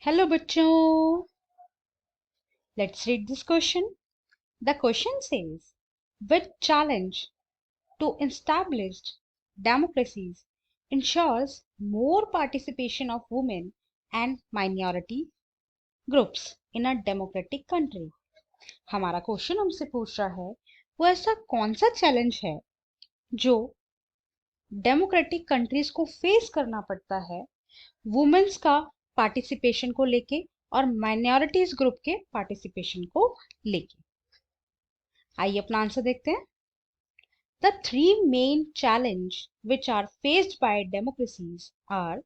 Hello बच्चों, let's read this question. The question says, which challenge to established democracies ensures more participation of women and minority groups in a democratic country? हमारा question हमसे पूछ रहा है वो ऐसा कौन सा चैलेंज है जो डेमोक्रेटिक कंट्रीज को फेस करना पड़ता है वुमेन्स का पार्टिसिपेशन को लेके और माइनॉरिटीज ग्रुप के पार्टिसिपेशन को लेके। आइए अपना आंसर देखते हैं। The three main challenge which are faced by democracies are,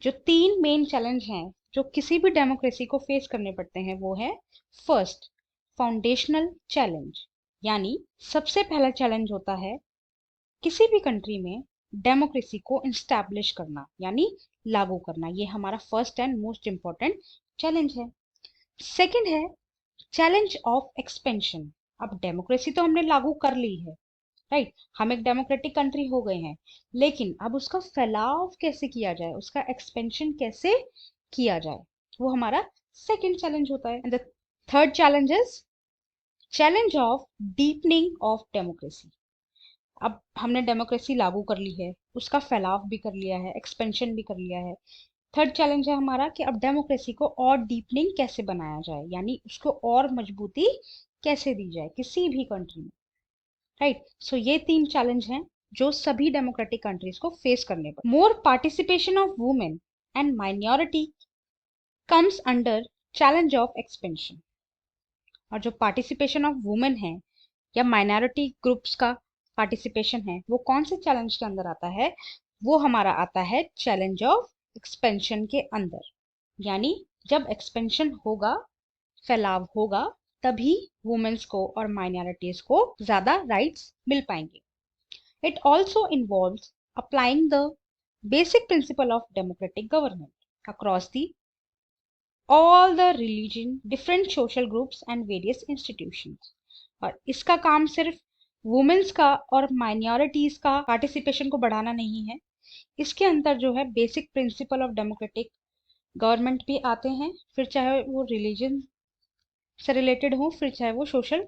जो तीन मेन चैलेंज हैं जो किसी भी डेमोक्रेसी को फेस करने पड़ते हैं वो है फर्स्ट, फाउंडेशनल चैलेंज, यानी सबसे पहला चैलेंज होता है किसी भी कंट्री में डेमोक्रेसी को इंस्टैब्लिश करना यानी लागू करना। ये हमारा first and most important challenge है। सेकंड है चैलेंज ऑफ एक्सपेंशन। अब डेमोक्रेसी तो हमने लागू कर ली है, राइट, हम एक डेमोक्रेटिक कंट्री हो गए हैं, लेकिन अब उसका फैलाव कैसे किया जाए, उसका एक्सपेंशन कैसे किया जाए, वो हमारा सेकंड चैलेंज होता है। And the third challenge is challenge of deepening of democracy. अब हमने डेमोक्रेसी लागू कर ली है, उसका फैलाव भी कर लिया है, एक्सपेंशन भी कर लिया है। थर्ड चैलेंज है हमारा कि अब डेमोक्रेसी को और डीपनिंग कैसे बनाया जाए, यानी उसको और मजबूती कैसे दी जाए किसी भी कंट्री में, राइट। सो ये तीन चैलेंज हैं जो सभी डेमोक्रेटिक कंट्रीज को फेस करने पर। More participation of women and minority comes under challenge of expansion. और जो पार्टिसिपेशन ऑफ वुमेन है या माइनॉरिटी ग्रुप्स का पार्टिसिपेशन है वो कौन से चैलेंज के अंदर आता है, वो हमारा आता है चैलेंज ऑफ एक्सपेंशन के अंदर। यानी जब एक्सपेंशन होगा, फैलाव होगा, तभी वुमेन्स को और माइनॉरिटीज को ज्यादा राइट्स मिल पाएंगे। It also involves applying the basic principle of democratic government across the all the religion, different social groups and various institutions। और इसका काम सिर्फ वुमेन्स का और माइनॉरिटीज का पार्टिसिपेशन को बढ़ाना नहीं है, इसके अंदर जो है basic principle of democratic government भी आते हैं, फिर चाहे वो रिलीजन से रिलेटेड हो, फिर चाहे वो सोशल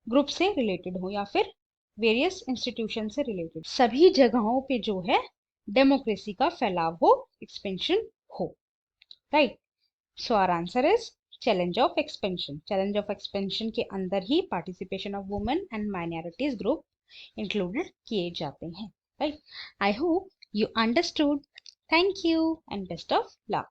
ग्रुप से रिलेटेड हो, या फिर वेरियस इंस्टीट्यूशन से रिलेटेड, सभी जगहों पे जो है डेमोक्रेसी का फैलाव हो, एक्सपेंशन हो, right. So our answer is challenge of expansion. Challenge of expansion के अंदर ही participation of women and minorities group included किए जाते हैं, right. I hope you understood. Thank you and best of luck.